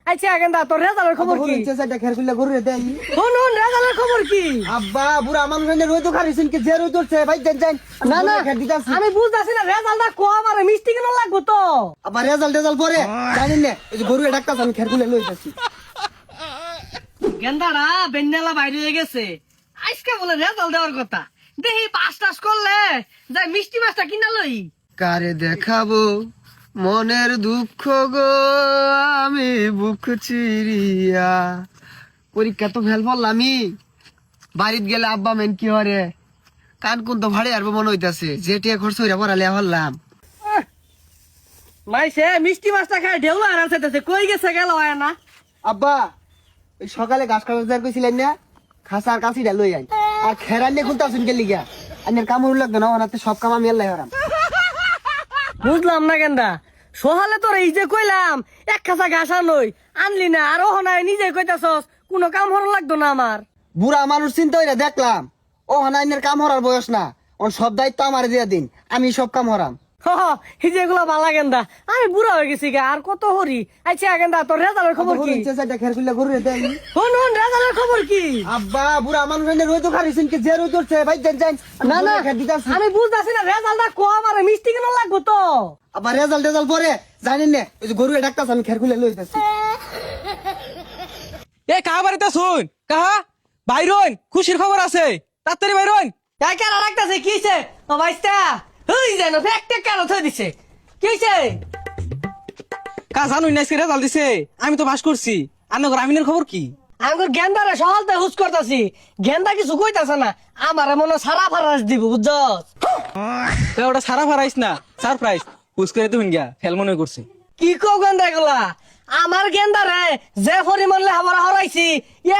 আচ্ছা গেন্দা তোর রেজাল্টের খবর কি? শুন রেজাল্টের খবর কি? আব্বা বুড়া মানুষ রোদ খারিছেন কি যে রোদ উঠছে ভাই যান না না আমি বুঝতাছি না রেজাল্টটা কম আর মিষ্টি কেন লাগবো তো? আবার রেজাল্ট পরে জানেন না এই যে গরু ডাক্তার আমি খেরকুলে লই যাচ্ছি। গেন্দারা বেন্ডালা বাইরে হয়ে গেছে, আজকে বলে রেজাল্ট দেওয়ার কথা, দেখি পাস টাস করলে যাই মিষ্টি মাছটা কিনা লই। কারে দেখাবো মনের দুঃখ গো আমি বুক চিরিয়া। পরীক্ষা তো ফেল পড়লামই, বাড়িতে গেলে আব্বা মেন কি হরে কান কোন তো ভাড়ে আসবো মনে হইতাছে, যেটিয়া খরচ হইরা পড়ালে হল্লাম। মাইসে মিষ্টি মাছটা খায় ঢেউ আর চাইতেছে, কই গেছে গেল হয় না। আব্বা ওই সকালে ঘাস কাটার কইছিলেন না, খাসার কাছিটা লই আইন আর খেরান নিয়ে খুলতে আসুন গেলি গা আনের কামড় লাগতো না, ওনাতে সব কাম আমি আল্লাহ হারাম। বুঝলাম না গেন্দা, সহালে তোর এই যে কইলাম এক খাসা ঘাস আনই আনলি না, আর ও নাই নিজে কইতাছস কোনো কাম হর লাগতো না আমার। বুড়া মানুষ চিন্তা হইরা দেখলাম ও হানাইনের কাম হরার বয়স না, ওর সব দায়িত্ব আমার দিয়ে দিন, আমি সব কাম হরাম। এই যে এগুলা বালা গেন্দা, আমি বুড়া হয়ে গেছি গা, আর কত হরি। আচ্ছা গেন্দা তোর রেজাল্টের খবর কি? শুন রেজাল্টের খবর কি? আব্বা বুড়া মানুষ রোদ খারিছেন কি যে রোদ উঠছে ভাই যান না না আমি বুঝতাছি না রেজাল্টটা কম আর মিষ্টি কেন লাগবো তো? আবার রেজাল্ট পরে জানেন না ওই যে গরু ডাক্তার আমি খেরকুলে লই যাচ্ছি। এ কাহা বাড়িতে শুন কাহা বাইরন, খুশির খবর আছে, তাড়াতাড়ি বাইরন। কেন রাখতেছে কিছে ও ভাইস্তা? হই যেন ফ্যাক্টে কেন থই দিছে, কিছে? কা জানুই না রেজাল্ট দিছে, আমি তো পাস করছি। আর নগর আমিনের খবর কি? আমি গেন্দারে সকালতে হুস করতেছি, গেন্দা কিছু কইতাছে না, আমার মনে সারা ফারাস দিব বুঝছস। তো ওটা সারা ফারাইস না, সারপ্রাইজ পুস করে তুমি গিয়া ফেল মনে করছে। কি কও গেন্দা এগুলা? আমার গেন্দারে যে পরিমাণ লেখাপড়া হরাইছি,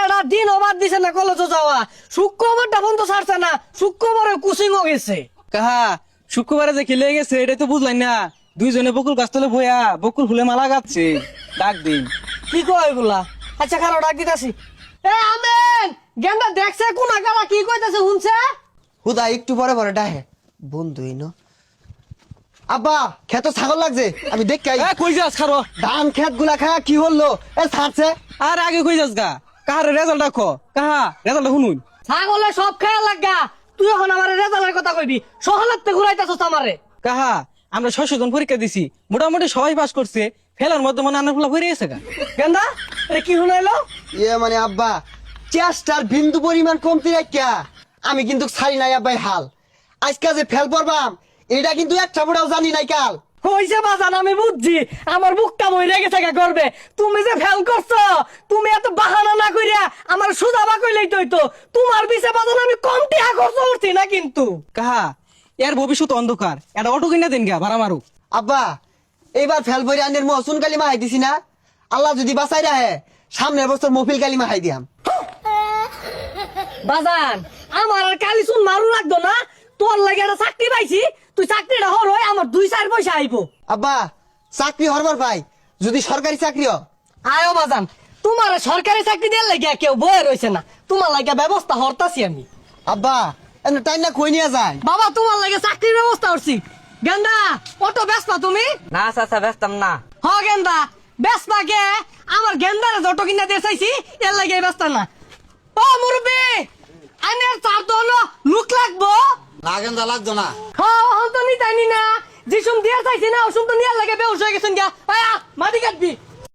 এটা দিন অবাদ দিছে না কলেজে যাওয়া, শুক্রবারটা বন্ধ ছাড়ছে না, শুক্রবারে কুচিংও গেছে। কাহা শুক্রবারে যে খেলে গেছে এটাই তো বুঝলাই না, দুইজনে বকুল গাছতলে বইয়া বকুল ফুলে মালা গাচ্ছে, ডাক দিন। কি কয় এগুলা? আচ্ছা খারাপ ডাক দিতাছি। এ আমেন, গেন্দা দেখছে কোন আগালা কি কইতাছে শুনছে? হুদা একটু পরে ডাহে বন্ধুই ন। আব্বা খেত ছাগল লাগছে, আমি দেখ এ কই যাস খারো? ধান খেত গুলা খায় কি হলো এ ছাড়ছে। আর আগে কই যাস গা? কাহার রেজাল্ট দেখো, কাহা রেজাল্ট শুনুন। ছাগলে সব খেয়াল লাগা, তুই এখন আমার রেজাল্টের কথা কইবি, সহলাতে ঘুরাইতাছস আমারে। কাহা আমরা 600 জন পরীক্ষা দিছি, মোটামুটি সবাই পাস করছে, ফেলার মধ্যে মনে আনার ফুলা হয়ে গেছে গা। গেন্দা এটা কি শুনাইলো? ইয়ে মানে আব্বা চেষ্টার বিন্দু পরিমাণ কমতি রাখিয়া আমি কিন্তু ছাড়ি নাই আব্বাই হাল। আজকে যে ফেল পড়বাম এটা কিন্তু একটা বড়াও জানি নাই কাল। হইছে বাজান, আমি বুঝছি আমার বুকটা মইরা গেছে গা করবে। তুমি যে ফেল করছো, তুমি এত বাহানা না কইরা আমার সুদাবা কইলেই তো হইতো। তোমার পিছে বাজান আমি কম টাকা খরচ করছি না কিন্তু। কাহা এর ভবিষ্যৎ অন্ধকার, এটা অটো কিনা দেন গা ভাড়া মারু। আব্বা এইবার ফেল পরে আনের মহসুন কালিমা হাই দিছি না, আল্লাহ যদি বাঁচাই রাহে সামনের বছর মফিল কালিমা হাই দিয়াম। বাজান আমার আর কালি শুন মারু লাগতো না, তোর লাগে একটা চাকরি পাইছি, তুই চাকরিটা হর হয় আমার 2-4 পয়সা আইবো। আব্বা চাকরি হরবার ভাই যদি সরকারি চাকরি হ। আয়ো বাজান, তোমার সরকারি চাকরি দেওয়ার লাগে কেউ বয়ে রয়েছে না, তোমার লাগে ব্যবস্থা হরতাছি আমি। আব্বা এমনি টাইম না কই নিয়ে যায়। বাবা তোমার লাগে চাকরির ব্যবস্থা করছি। গেন্দা অটো ব্যস্ত তুমি? না চাচা ব্যস্তাম না। হ গেন্দা ব্যস্ত কে? আমার গেন্দারে যত কিনা দিয়ে চাইছি এর লাগে ব্যস্ত না। ও মুরব্বি আনের চার তো হলো লুক লাগবো। লাগেন দা লাগতো না। হ্যাঁ হন তো নি জানি না, যিসুম দিয়ে চাইছি না ওসুম তো নিয়ে লাগে বেউস হয়ে গেছেন গা। আয়া মাটি কাটবি।